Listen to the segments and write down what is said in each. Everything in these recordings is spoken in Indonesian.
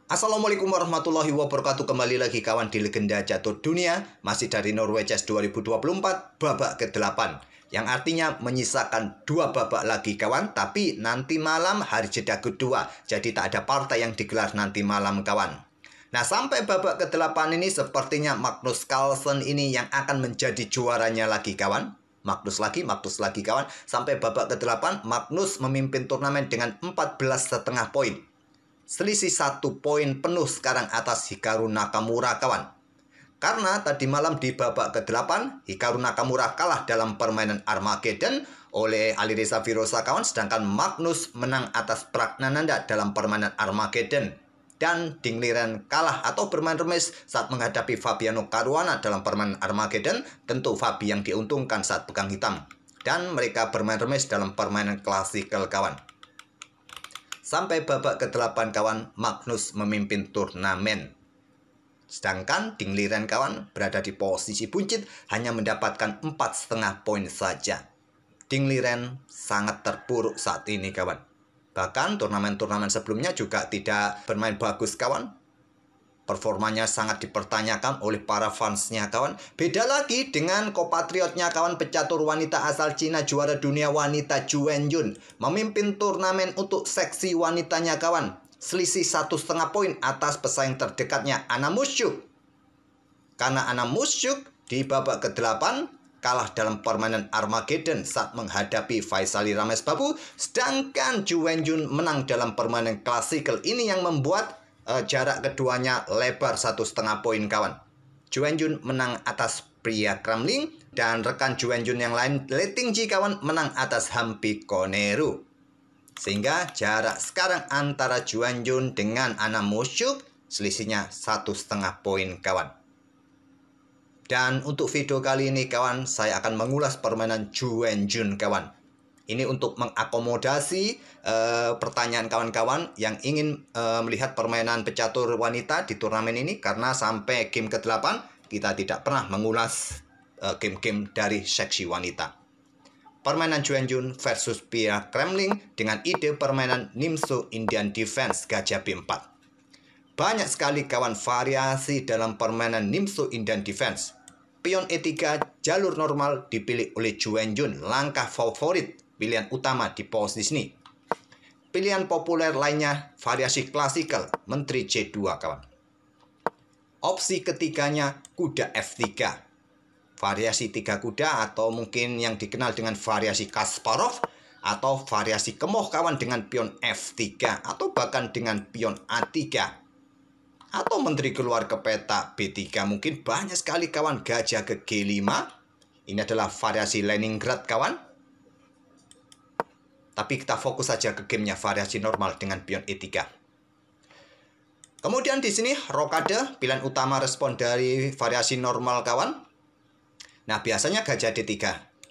Assalamualaikum warahmatullahi wabarakatuh. Kembali lagi kawan di Legenda Catur Dunia. Masih dari Norway Chess 2024 babak ke-8, yang artinya menyisakan 2 babak lagi kawan. Tapi nanti malam hari jeda kedua, jadi tak ada partai yang digelar nanti malam kawan. Nah, sampai babak ke-8 ini sepertinya Magnus Carlsen ini yang akan menjadi juaranya lagi kawan. Magnus lagi kawan. Sampai babak ke-8 Magnus memimpin turnamen dengan 14,5 poin. Selisih 1 poin penuh sekarang atas Hikaru Nakamura kawan. Karena tadi malam di babak ke-8 Hikaru Nakamura kalah dalam permainan Armageddon oleh Alireza Firoza kawan. Sedangkan Magnus menang atas Pragnananda dalam permainan Armageddon. Dan Ding Liren kalah atau bermain remis saat menghadapi Fabiano Caruana dalam permainan Armageddon. Tentu Fabi yang diuntungkan saat pegang hitam. Dan mereka bermain remis dalam permainan klasikal kawan. Sampai babak ke-8 kawan, Magnus memimpin turnamen. Sedangkan Ding Liren kawan berada di posisi buncit hanya mendapatkan 4,5 poin saja. Ding Liren sangat terpuruk saat ini kawan. Bahkan turnamen-turnamen sebelumnya juga tidak bermain bagus kawan. Performanya sangat dipertanyakan oleh para fansnya kawan. Beda lagi dengan kompatriotnya kawan, pecatur wanita asal Cina, juara dunia wanita Zhu Wenjun. Memimpin turnamen untuk seksi wanitanya kawan. Selisih 1,5 poin atas pesaing terdekatnya Anna Musyuk. Karena Anna Musyuk di babak ke-8 kalah dalam permainan Armageddon saat menghadapi Faisali Ramesbabu. Sedangkan Zhu Wenjun menang dalam permainan klasikal ini yang membuat jarak keduanya lebar 1,5 poin kawan. Zhu Wenjun menang atas Priya Kramling dan rekan Zhu Wenjun yang lain Le Tingji kawan menang atas Hampi Koneru. Sehingga jarak sekarang antara Zhu Wenjun dengan Anna Musyuk selisihnya 1,5 poin kawan. Dan untuk video kali ini kawan, saya akan mengulas permainan Zhu Wenjun kawan. Ini untuk mengakomodasi pertanyaan kawan-kawan yang ingin melihat permainan pecatur wanita di turnamen ini. Karena sampai game ke-8 kita tidak pernah mengulas game-game dari seksi wanita. Permainan Zhu Wenjun versus Priya Kramling dengan ide permainan Nimzo Indian Defense Gajah B4. Banyak sekali kawan variasi dalam permainan Nimzo Indian Defense. Pion E3 jalur normal dipilih oleh Zhu Wenjun, langkah favorit pilihan utama di posisi ini. Pilihan populer lainnya variasi klasikal Menteri C2 kawan. Opsi ketiganya kuda F3. Variasi 3 kuda atau mungkin yang dikenal dengan variasi Kasparov atau variasi kemoh kawan dengan pion F3 atau bahkan dengan pion A3. Atau menteri keluar ke peta B3. Mungkin banyak sekali kawan, gajah ke G5. Ini adalah variasi Leningrad kawan. Tapi kita fokus saja ke gamenya variasi normal dengan pion E3. Kemudian di sini rokade, pilihan utama respon dari variasi normal kawan. Nah, biasanya gajah D3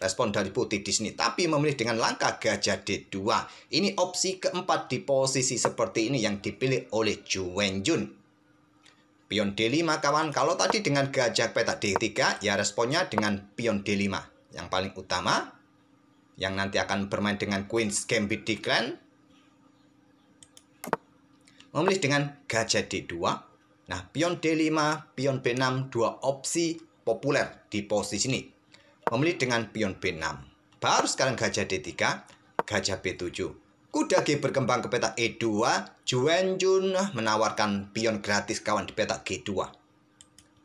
respon dari putih di sini, tapi memilih dengan langkah gajah D2. Ini opsi keempat di posisi seperti ini yang dipilih oleh Zhu Wenjun. Pion D5 kawan, kalau tadi dengan gajah peta D3 ya responnya dengan pion D5 yang paling utama, yang nanti akan bermain dengan Queen's Gambit Decline. Memilih dengan gajah D2. Nah, pion D5, pion B6, 2 opsi populer di posisi ini. Memilih dengan pion B6. Baru sekarang gajah D3, gajah B7. Kuda G berkembang ke peta E2. Zhu Wenjun menawarkan pion gratis kawan di peta G2.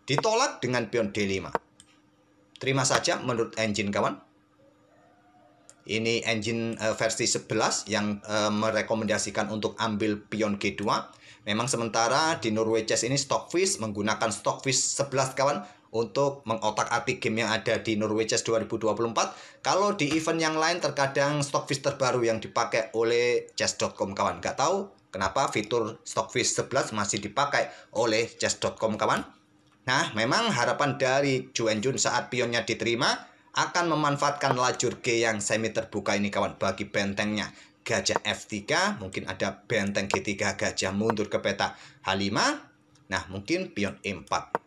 Ditolak dengan pion D5. Terima saja menurut engine kawan. Ini engine versi 11 yang merekomendasikan untuk ambil pion G2. Memang sementara di Norway Chess ini Stockfish menggunakan Stockfish 11 kawan untuk mengotak-atik game yang ada di Norway Chess 2024. Kalau di event yang lain terkadang Stockfish terbaru yang dipakai oleh chess.com kawan. Nggak tahu kenapa fitur Stockfish 11 masih dipakai oleh chess.com kawan. Nah, memang harapan dari Zhu Wenjun saat pionnya diterima akan memanfaatkan lajur G yang semi terbuka ini kawan bagi bentengnya. Gajah F3, mungkin ada benteng G3, gajah mundur ke peta H5. Nah, mungkin pion E4.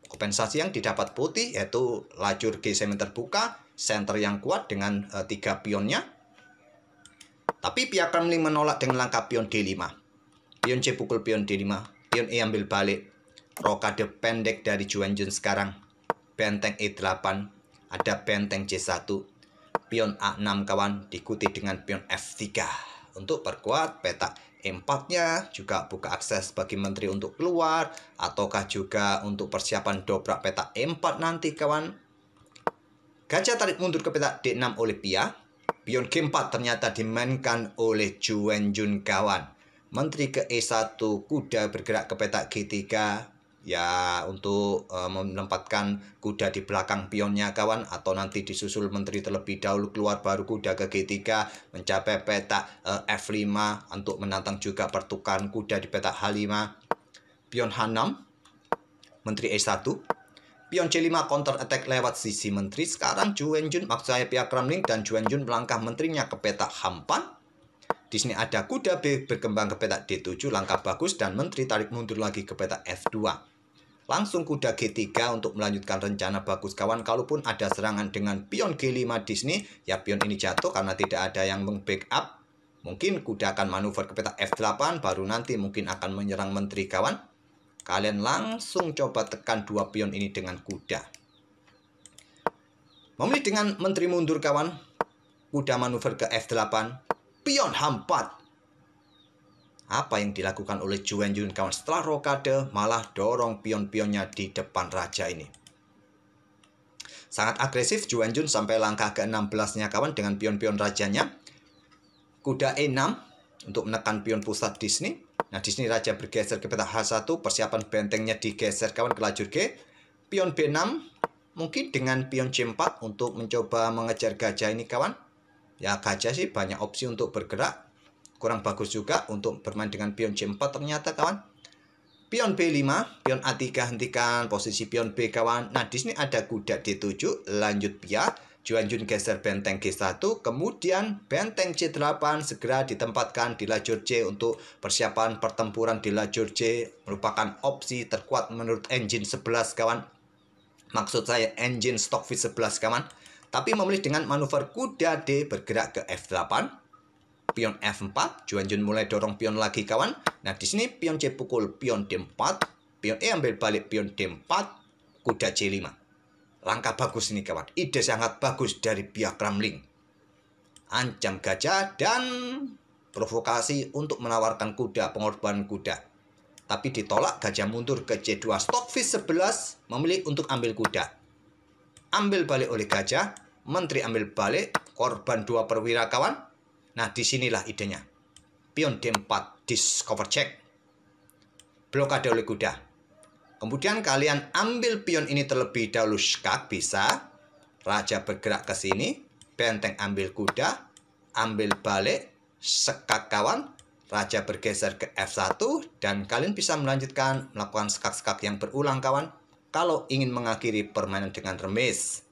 Kompensasi yang didapat putih yaitu lajur G semi terbuka, center yang kuat dengan 3 pionnya. Tapi Priya Kramling menolak dengan langkah pion D5. Pion C pukul pion D5 pion E ambil balik. Rokade pendek dari Juanjun sekarang. Benteng E8, ada benteng C1. Pion A6 kawan, diikuti dengan pion F3. Untuk perkuat peta E4-nya, juga buka akses bagi menteri untuk keluar, ataukah juga untuk persiapan dobrak peta E4 nanti kawan. Gajah tarik mundur ke peta D6 oleh Pia. Pion G4 ternyata dimainkan oleh Juanjun kawan. Menteri ke E1, kuda bergerak ke peta G3. Ya, untuk menempatkan kuda di belakang pionnya kawan, atau nanti disusul menteri terlebih dahulu keluar baru kuda ke G3 mencapai peta F5 untuk menantang juga pertukaran kuda di peta H5. Pion H6, menteri E1. Pion C5 counter attack lewat sisi menteri. Sekarang Juanjun, maksud saya pihak Kremlin, dan Juanjun melangkah menterinya ke peta H4. Di sini ada kuda B berkembang ke peta D7, langkah bagus, dan menteri tarik mundur lagi ke peta F2. Langsung kuda G3 untuk melanjutkan rencana bagus kawan. Kalaupun ada serangan dengan pion G5 di sini, ya pion ini jatuh karena tidak ada yang meng-backup. Mungkin kuda akan manuver ke peta F8, baru nanti mungkin akan menyerang menteri kawan. Kalian langsung coba tekan dua pion ini dengan kuda. Memilih dengan menteri mundur kawan. Kuda manuver ke F8. Pion H4. Apa yang dilakukan oleh Juanjun kawan? Setelah rokade malah dorong pion-pionnya di depan raja ini. Sangat agresif Juanjun sampai langkah ke-16-nya kawan dengan pion-pion rajanya. Kuda E6 untuk menekan pion pusat di sini. Nah, di sini raja bergeser ke peta H1, persiapan bentengnya digeser kawan ke lajur G. Pion B6 mungkin dengan pion C4 untuk mencoba mengejar gajah ini kawan. Ya, gajah sih banyak opsi untuk bergerak. Kurang bagus juga untuk bermain dengan pion C4 ternyata kawan. Pion B5, pion A3 hentikan posisi pion B kawan. Nah, di sini ada kuda D7, lanjut Pia. Juanjun geser benteng G1, kemudian benteng C8 segera ditempatkan di lajur C untuk persiapan pertempuran di lajur C. Merupakan opsi terkuat menurut engine 11 kawan. Maksud saya engine Stockfish 11 kawan. Tapi memilih dengan manuver kuda D bergerak ke F8. Pion F4, Juanjun mulai dorong pion lagi kawan. Nah, di sini pion C pukul pion D4, pion E ambil balik pion D4, kuda C5. Langkah bagus ini kawan. Ide sangat bagus dari pihak Kremlin. Ancam gajah dan provokasi untuk menawarkan kuda, pengorbanan kuda. Tapi ditolak, gajah mundur ke C2. Stockfish 11 memilih untuk ambil kuda. Ambil balik oleh gajah, menteri ambil balik, korban 2 perwira kawan. Nah, disinilah idenya. Pion D4, discover check. Blokade oleh kuda. Kemudian kalian ambil pion ini terlebih dahulu, skak bisa. Raja bergerak ke sini, benteng ambil kuda, ambil balik, sekak kawan. Raja bergeser ke F1, dan kalian bisa melanjutkan melakukan skak-skak yang berulang kawan. Kalau ingin mengakhiri permainan dengan remis.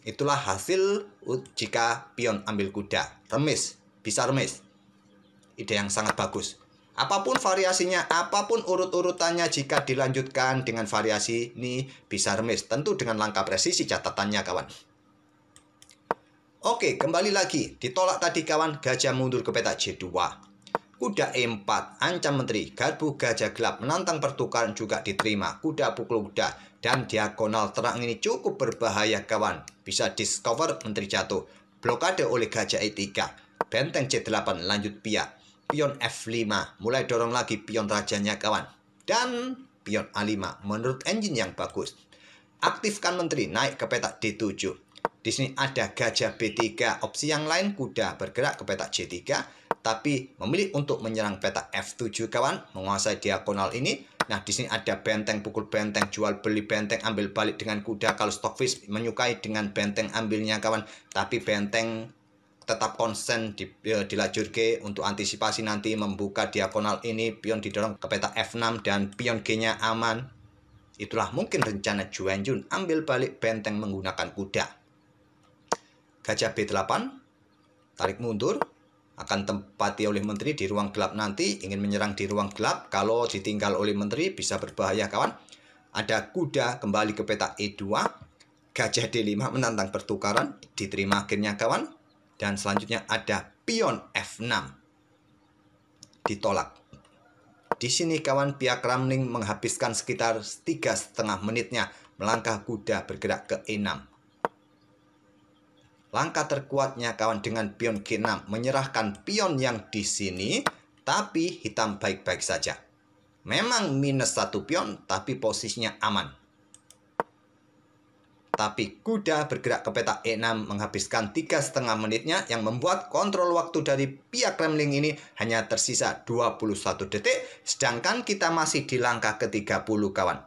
Itulah hasil jika pion ambil kuda. Remis, bisa remis. Ide yang sangat bagus. Apapun variasinya, apapun urut-urutannya, jika dilanjutkan dengan variasi ini bisa remis. Tentu dengan langkah presisi catatannya kawan. Oke, kembali lagi. Ditolak tadi kawan, gajah mundur ke peta C2. Kuda E4, ancam menteri. Garbu gajah gelap menantang pertukaran juga diterima. Kuda pukul kuda. Dan diagonal terang ini cukup berbahaya kawan. Bisa discover, menteri jatuh. Blokade oleh gajah E3. Benteng C8 lanjut Pia. Pion F5 mulai dorong lagi pion rajanya kawan. Dan pion A5 menurut engine yang bagus. Aktifkan menteri naik ke peta D7. Di sini ada gajah B3. Opsi yang lain kuda bergerak ke peta C3. Tapi memilih untuk menyerang peta F7 kawan. Menguasai diagonal ini. Nah, di sini ada benteng pukul benteng, jual beli benteng, ambil balik dengan kuda. Kalau Stockfish menyukai dengan benteng ambilnya kawan, tapi benteng tetap konsen di lajur G untuk antisipasi nanti membuka diagonal ini. Pion didorong ke peta F6 dan pion G-nya aman. Itulah mungkin rencana Juanjun, ambil balik benteng menggunakan kuda. Gajah B8, tarik mundur. Akan tempati oleh menteri di ruang gelap nanti. Ingin menyerang di ruang gelap. Kalau ditinggal oleh menteri bisa berbahaya kawan. Ada kuda kembali ke peta E2. Gajah D5 menantang pertukaran. Diterima akhirnya kawan. Dan selanjutnya ada pion F6. Ditolak. Di sini kawan, pihak Kramling menghabiskan sekitar 3,5 menitnya melangkah kuda bergerak ke E6. Langkah terkuatnya kawan dengan pion G6 menyerahkan pion yang di sini, tapi hitam baik-baik saja. Memang minus 1 pion, tapi posisinya aman. Tapi kuda bergerak ke petak E6 menghabiskan 3,5 menitnya yang membuat kontrol waktu dari pihak Kramling ini hanya tersisa 21 detik, sedangkan kita masih di langkah ke-30 kawan.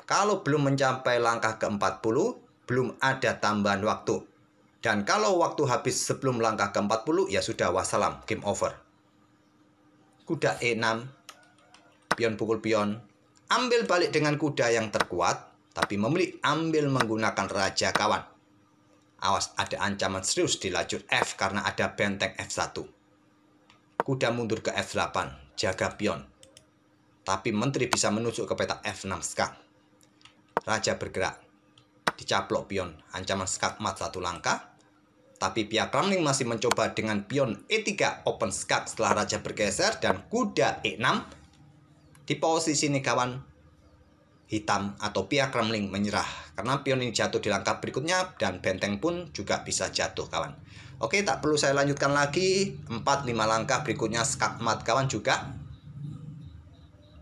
Kalau belum mencapai langkah ke-40, belum ada tambahan waktu. Dan kalau waktu habis sebelum langkah ke-40, ya sudah wassalam, game over. Kuda E6, pion pukul pion, ambil balik dengan kuda yang terkuat, tapi memilih ambil menggunakan raja kawan. Awas, ada ancaman serius di lajur F karena ada benteng F1. Kuda mundur ke F8, jaga pion. Tapi menteri bisa menusuk ke petak F6 skak. Raja bergerak, dicaplok pion, ancaman skak mat 1 langkah. Tapi pihak Kramling masih mencoba dengan pion E3 open skak setelah raja bergeser dan kuda E6. Di posisi ini kawan, hitam atau pihak Kramling menyerah karena pion ini jatuh di langkah berikutnya dan benteng pun juga bisa jatuh kawan. Oke, tak perlu saya lanjutkan lagi. 4-5 langkah berikutnya skak mat kawan juga.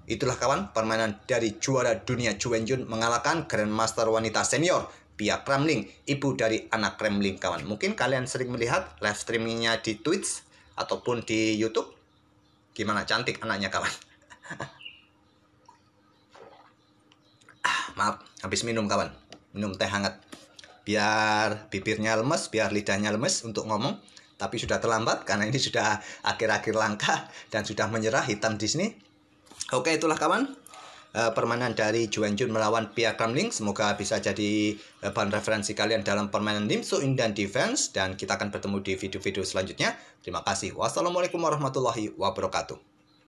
Itulah kawan permainan dari juara dunia Ju Wenjun mengalahkan Grandmaster wanita senior pihak Kramling, ibu dari anak Kramling kawan. Mungkin kalian sering melihat live streamingnya di Twitch ataupun di YouTube. Gimana cantik anaknya kawan. Maaf, habis minum kawan. Minum teh hangat. Biar bibirnya lemes, biar lidahnya lemes untuk ngomong. Tapi sudah terlambat karena ini sudah akhir-akhir langkah dan sudah menyerah hitam di sini. Oke, itulah kawan. Permainan dari Ju Wenjun melawan pihak Kramling. Semoga bisa jadi bahan referensi kalian dalam permainan Lim So In dan defense. Dan kita akan bertemu di video-video selanjutnya. Terima kasih. Wassalamualaikum warahmatullahi wabarakatuh.